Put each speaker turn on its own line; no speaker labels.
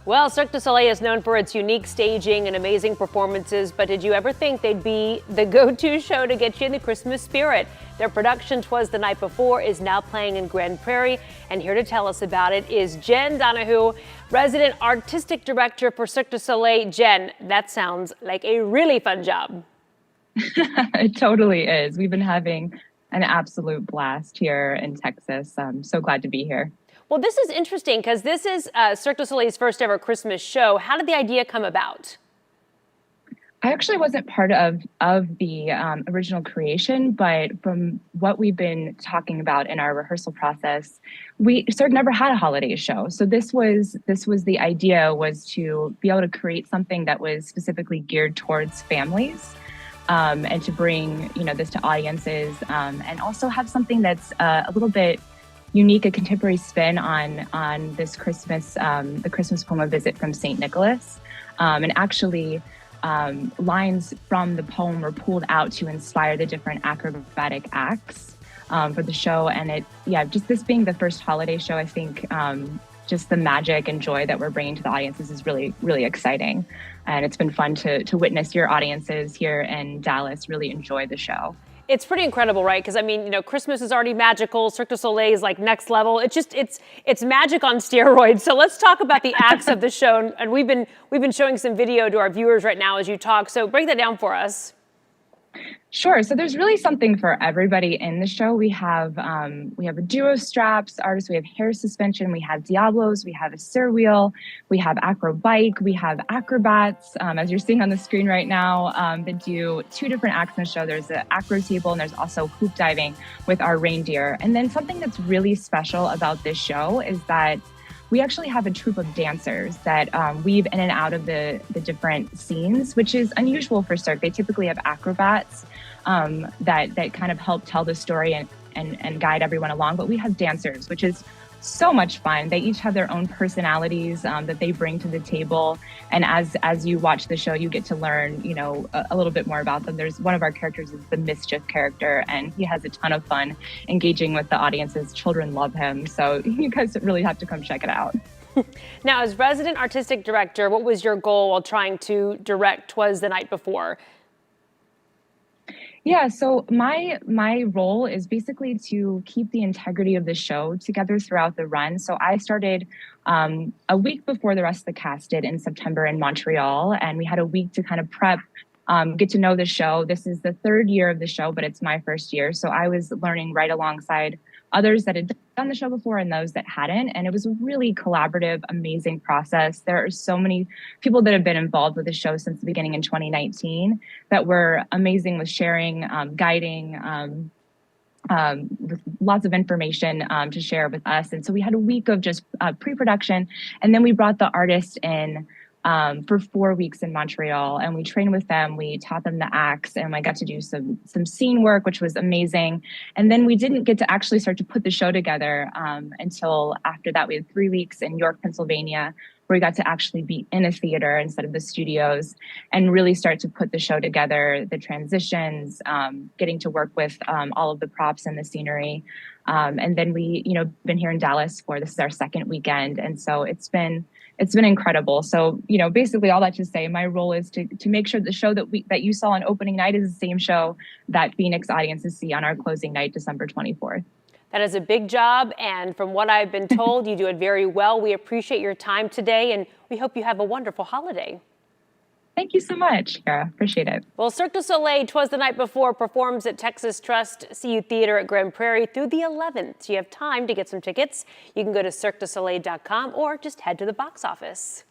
Well, Cirque du Soleil is known for its unique staging and amazing performances, but did you ever think they'd be the go-to show to get you in the Christmas spirit? Their production, Twas the Night Before, is now playing in Grand Prairie, and here to tell us about it is Jen Donahue, resident artistic director for Cirque du Soleil. Jen, that sounds like a really fun job.
It totally is. We've been having an absolute blast here in Texas. I'm so glad to be here.
Well, this is interesting because this is Cirque du Soleil's first ever Christmas show. How did the idea come about?
I actually wasn't part of the original creation, but from what we've been talking about in our rehearsal process, Cirque never had a holiday show. So this was the idea, was to be able to create something that was specifically geared towards families. And to bring this to audiences, and also have something that's a little bit unique, a contemporary spin on this Christmas, the Christmas poem, A Visit from St. Nicholas. And actually, lines from the poem were pulled out to inspire the different acrobatic acts for the show. And just this being the first holiday show, I think just the magic and joy that we're bringing to the audiences is really, really exciting. And it's been fun to witness your audiences here in Dallas really enjoy the show.
It's pretty incredible, right? Because I mean, Christmas is already magical. Cirque du Soleil is like next level. It's magic on steroids. So let's talk about the acts of the show. And we've been showing some video to our viewers right now as you talk. So break that down for us.
Sure. So there's really something for everybody in the show. We have a duo straps artist, we have hair suspension, we have Diablos, we have a Cirque wheel, we have acro bike, we have acrobats, as you're seeing on the screen right now, that do two different acts in the show. There's the acro table and there's also hoop diving with our reindeer. And then something that's really special about this show is that we actually have a troupe of dancers that weave in and out of the different scenes, which is unusual for Cirque. They typically have acrobats that kind of help tell the story and guide everyone along. But we have dancers, which is so much fun. They each have their own personalities that they bring to the table. And as you watch the show, you get to learn, a little bit more about them. There's one of our characters is the mischief character, and he has a ton of fun engaging with the audiences. Children love him. So you guys really have to come check it out.
Now, as resident artistic director, what was your goal while trying to direct Twas the Night Before?
Yeah, so my role is basically to keep the integrity of the show together throughout the run. So I started a week before the rest of the cast did in September in Montreal, and we had a week to kind of prep, get to know the show. This is the third year of the show, but it's my first year. So I was learning right alongside others that had done the show before and those that hadn't. And it was a really collaborative, amazing process. There are so many people that have been involved with the show since the beginning in 2019 that were amazing with sharing, guiding, with lots of information to share with us. And so we had a week of just pre-production, and then we brought the artist in for 4 weeks in Montreal, and we trained with them. We taught them the acts, and I got to do some scene work, which was amazing. And then we didn't get to actually start to put the show together until after that. We had 3 weeks in York, Pennsylvania, where we got to actually be in a theater instead of the studios and really start to put the show together, the transitions, getting to work with all of the props and the scenery. And then we, been here in Dallas this is our second weekend. And so it's been incredible. So, basically all that to say, my role is to make sure the show that you saw on opening night is the same show that Phoenix audiences see on our closing night, December 24th.
That is a big job, and from what I've been told, you do it very well. We appreciate your time today, and we hope you have a wonderful holiday.
Thank you so much, Kara. Appreciate it.
Well, Cirque du Soleil, Twas the Night Before, performs at Texas Trust CU Theater at Grand Prairie through the 11th. You have time to get some tickets. You can go to cirquedusoleil.com or just head to the box office.